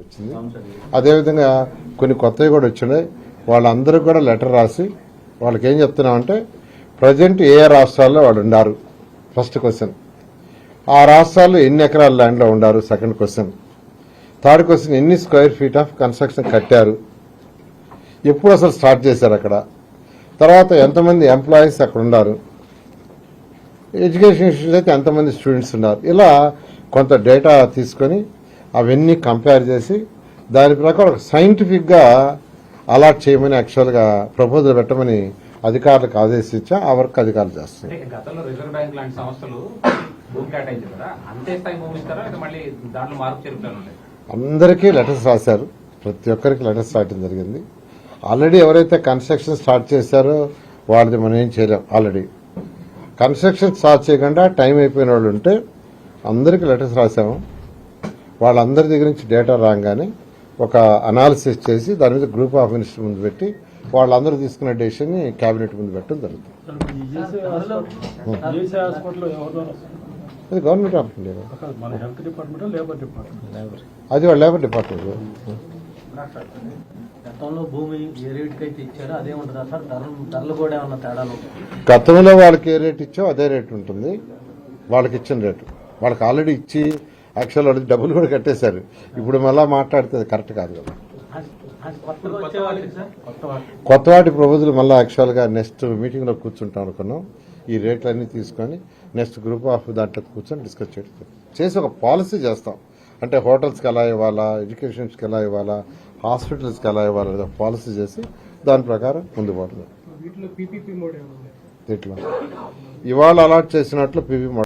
వచ్చింది. అదేవిధంగా కొన్ని కొత్తవి కూడా వచ్చినాయి. వాళ్ళందరికీ కూడా లెటర్ రాసి వాళ్ళకి ఏం చెప్తున్నామంటే ప్రజెంట్ ఏ రాష్ట్రాల్లో వాళ్ళు ఉన్నారు, ఫస్ట్ క్వశ్చన్. ఆ రాష్ట్రాల్లో ఎన్ని ఎకరాల ల్యాండ్లో ఉండారు, సెకండ్ క్వశ్చన్. థర్డ్ క్వశ్చన్ ఎన్ని స్క్వేర్ ఫీట్ ఆఫ్ కన్స్ట్రక్షన్ కట్టారు, ఎప్పుడు అసలు స్టార్ట్ చేశారు అక్కడ, తర్వాత ఎంతమంది ఎంప్లాయీస్ అక్కడ ఉన్నారు, ఎడ్యుకేషన్ ఇన్స్టిట్యూట్ అయితే ఎంతమంది స్టూడెంట్స్ ఉన్నారు. ఇలా కొంత డేటా తీసుకొని అవన్నీ కంపేర్ చేసి దాని ప్రకారం సైంటిఫిక్గా అలాట్ చేయమని యాక్చువల్గా ప్రపోజల్ పెట్టమని అధికారులకు ఆదేశించా. ఆ వర్క్ అధికారులు చేస్తారు. గతంలో రిజర్వ్ బ్యాంక్ లాంటి సంస్థలు భూమి కేటాయించారు కదా, అంతే స్థాయి భూమి ఇస్తారా మళ్ళీ దాంట్లో మార్పు చేరుతారు? అందరికీ లెటర్స్ రాశారు, ప్రతి ఒక్కరికి లెటర్స్ రాయడం జరిగింది. ఆల్రెడీ ఎవరైతే కన్స్ట్రక్షన్ స్టార్ట్ చేశారో వాళ్ళది మనం ఏం చేయలేం. ఆల్రెడీ కన్స్ట్రక్షన్ స్టార్ట్ చేయకుండా టైం అయిపోయిన వాళ్ళు ఉంటే అందరికీ లెటర్స్ రాసాము. వాళ్ళందరి దగ్గర నుంచి డేటా రాగానే ఒక అనాలిసిస్ చేసి దాని మీద గ్రూప్ ఆఫ్ మినిస్టర్ ముందు పెట్టి వాళ్ళందరూ తీసుకున్న డెసిషన్ ని కేబినెట్ ముందు పెట్టడం జరుగుతుంది. అది గవర్నమెంట్ ఆఫీస్, అది వాళ్ళ లేబర్ డిపార్ట్మెంట్. గతంలో వాళ్ళకి ఏ రేట్ ఇచ్చో అదే రేట్ ఉంటుంది. వాళ్ళకి ఇచ్చిన రేటు వాళ్ళకి ఆల్రెడీ ఇచ్చి యాక్చువల్ వాళ్ళకి డబ్బులు కూడా కట్టేశారు. ఇప్పుడు మళ్ళా మాట్లాడితే అది కరెక్ట్ కాదు కదా. కొత్త వాటి ప్రపోజల్ మళ్ళీ యాక్చువల్గా నెక్స్ట్ మీటింగ్లో కూర్చుంటాం అనుకున్నాం. ఈ రేట్లన్నీ తీసుకొని నెక్స్ట్ గ్రూప్ ఆఫ్ దాంట్లో కూర్చొని డిస్కస్ చేసి ఒక పాలసీ చేస్తాం. అంటే హోటల్స్కి ఎలా ఇవ్వాలా, ఎడ్యుకేషన్స్కి ఎలా ఇవ్వాలా, హాస్పిటల్స్కి ఎలా ఇవ్వాలా పాలసీ చేసి దాని ప్రకారం ముందు పోతుంది. దీంట్లో ఇవాళ అలాట్ చేసినట్లు పీపీ మోడ్